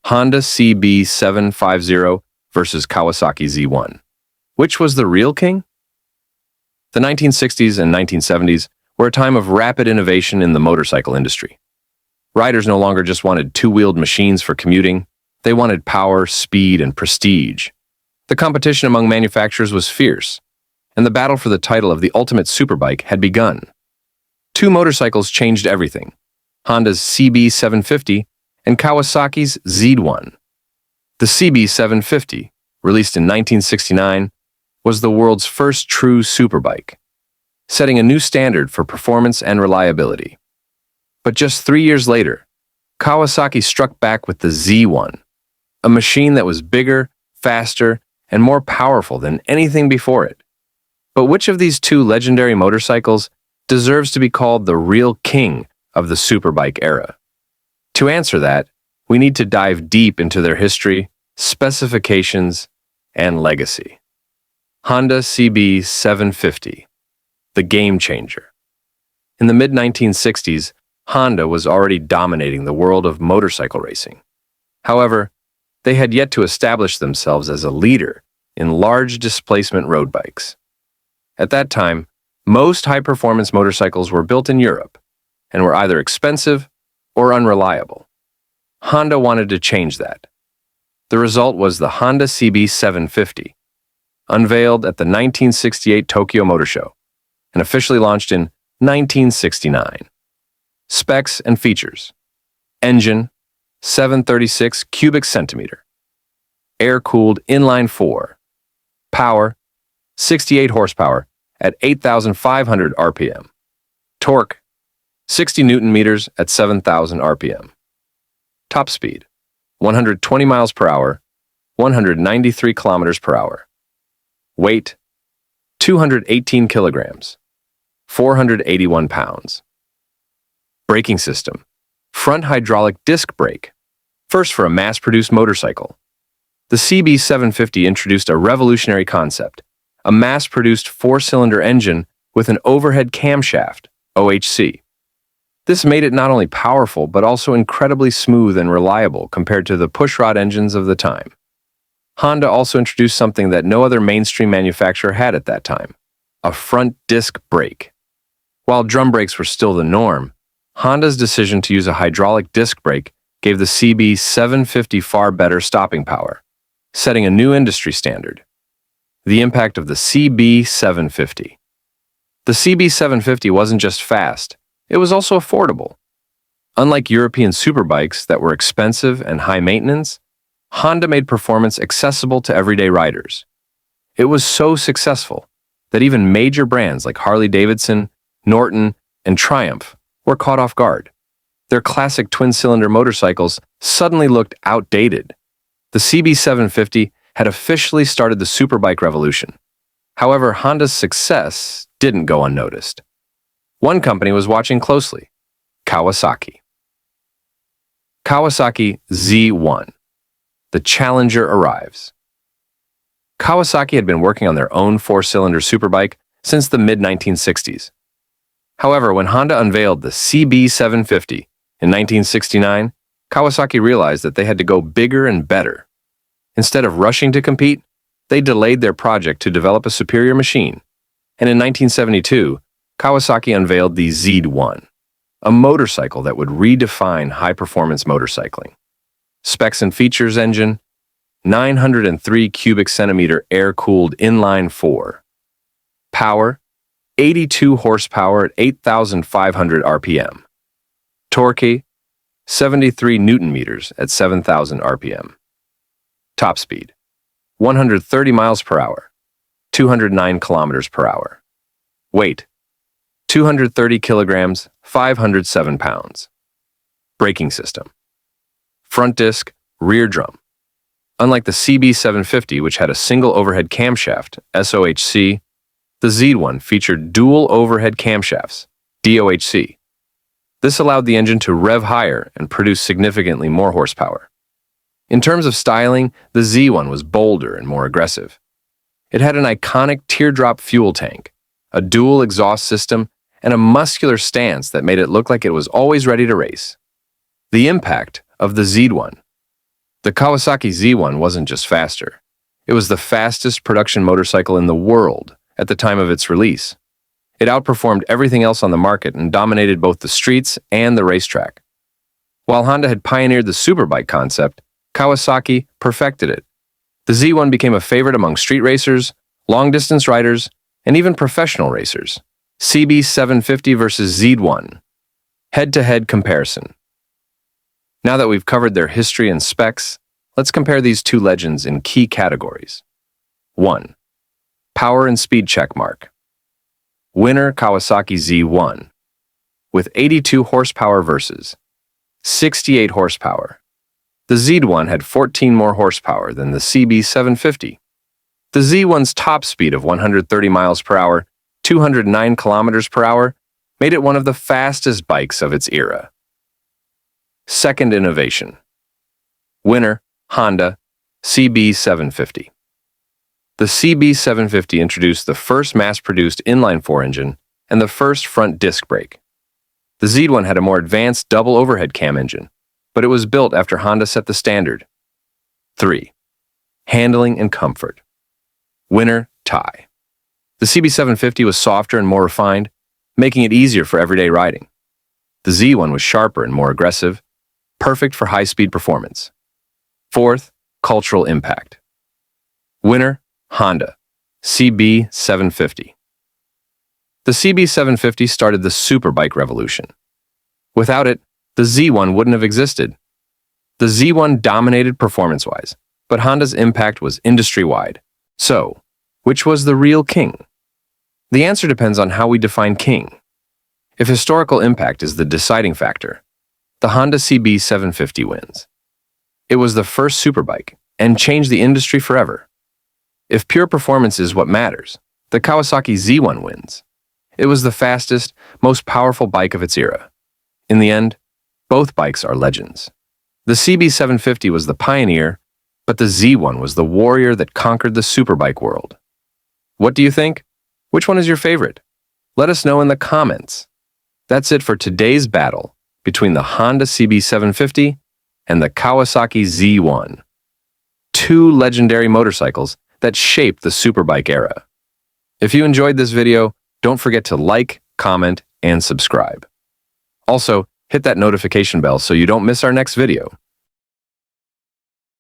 Honda CB750 versus Kawasaki Z1. Which was the real king? The 1960s and 1970s were a time of rapid innovation in the motorcycle industry. Riders no longer just wanted two-wheeled machines for commuting, they wanted power, speed, and prestige. The competition among manufacturers was fierce, and the battle for the title of the ultimate superbike had begun. Two motorcycles changed everything: Honda's CB750 and Kawasaki's Z1. The CB750, released in 1969, was the world's first true superbike, setting a new standard for performance and reliability. But just 3 years later, Kawasaki struck back with the Z1, a machine that was bigger, faster, and more powerful than anything before it. But which of these two legendary motorcycles deserves to be called the real king of the superbike era? To answer that, we need to dive deep into their history, specifications, and legacy. Honda CB750, the game changer. In the mid-1960s, Honda was already dominating the world of motorcycle racing. However, they had yet to establish themselves as a leader in large displacement road bikes. At that time, most high-performance motorcycles were built in Europe and were either expensive or unreliable. Honda wanted to change that. The result was the Honda CB750, unveiled at the 1968 Tokyo Motor Show and officially launched in 1969. Specs and features: engine, 736 cubic centimeter, air-cooled inline-4, power, 68 horsepower at 8,500 RPM, torque, 60 Newton meters at 7,000 RPM, top speed, 120 miles per hour, 193 kilometers per hour, weight, 218 kilograms, 481 pounds. Braking system: front hydraulic disc brake, first for a mass-produced motorcycle. The CB750 introduced a revolutionary concept: a mass-produced four-cylinder engine with an overhead camshaft, OHC. This made it not only powerful but also incredibly smooth and reliable compared to the pushrod engines of the time. Honda also introduced something that no other mainstream manufacturer had at that time: a front disc brake. While drum brakes were still the norm, Honda's decision to use a hydraulic disc brake gave the CB750 far better stopping power, setting a new industry standard. The impact of the CB750. The CB750 wasn't just fast, it was also affordable. Unlike European superbikes that were expensive and high maintenance, Honda made performance accessible to everyday riders. It was so successful that even major brands like Harley-Davidson, Norton, and Triumph were caught off guard. Their classic twin-cylinder motorcycles suddenly looked outdated. The CB750 had officially started the superbike revolution. However, Honda's success didn't go unnoticed. One company was watching closely: Kawasaki. Kawasaki Z1. The challenger arrives. Kawasaki had been working on their own four-cylinder superbike since the mid-1960s. However, when Honda unveiled the CB750 in 1969, Kawasaki realized that they had to go bigger and better. Instead of rushing to compete, they delayed their project to develop a superior machine. And in 1972, Kawasaki unveiled the Z1, a motorcycle that would redefine high-performance motorcycling. Specs and features: engine, 903 cubic centimeter air-cooled inline-4, power, 82 horsepower at 8,500 RPM, torque, 73 Newton meters at 7,000 RPM, top speed, 130 miles per hour, 209 kilometers per hour, weight, 230 kilograms, 507 pounds. Braking system: front disc, rear drum. Unlike the CB750, which had a single overhead camshaft, SOHC, the Z1 featured dual overhead camshafts, DOHC. This allowed the engine to rev higher and produce significantly more horsepower. In terms of styling, the Z1 was bolder and more aggressive. It had an iconic teardrop fuel tank, a dual exhaust system, and a muscular stance that made it look like it was always ready to race. The impact of the Z1. The Kawasaki Z1 wasn't just faster. It was the fastest production motorcycle in the world at the time of its release. It outperformed everything else on the market and dominated both the streets and the racetrack. While Honda had pioneered the Superbike concept, Kawasaki perfected it. The Z1 became a favorite among street racers, long-distance riders, and even professional racers. CB750 versus Z1. Head-to-head comparison. Now that we've covered their history and specs, let's compare these two legends in key categories. 1. Power and speed checkmark. Winner Kawasaki Z1 with 82 horsepower versus 68 horsepower. The Z1 had 14 more horsepower than the CB750. The Z1's top speed of 130 miles per hour, 209 kilometers per hour, made it one of the fastest bikes of its era. Second innovation. Winner Honda CB750. The CB750 introduced the first mass-produced inline-4 engine and the first front disc brake. The Z1 had a more advanced double overhead cam engine, but it was built after Honda set the standard. 3. Handling and comfort. Winner tie. The CB750 was softer and more refined, making it easier for everyday riding. The Z1 was sharper and more aggressive, perfect for high-speed performance. 4th, cultural impact. Winner Honda CB750. The CB750 started the Superbike revolution. Without it, the Z1 wouldn't have existed. The Z1 dominated performance-wise, but Honda's impact was industry-wide. So, which was the real king? The answer depends on how we define king. If historical impact is the deciding factor, the Honda CB750 wins. It was the first Superbike and changed the industry forever. If pure performance is what matters, the Kawasaki Z1 wins. It was the fastest, most powerful bike of its era. In the end, both bikes are legends. The CB750 was the pioneer, but the Z1 was the warrior that conquered the Superbike world. What do you think? Which one is your favorite? Let us know in the comments. That's it for today's battle between the Honda CB750 and the Kawasaki Z1. Two legendary motorcycles that shaped the Superbike era. If you enjoyed this video, don't forget to like, comment, and subscribe. Also, hit that notification bell so you don't miss our next video.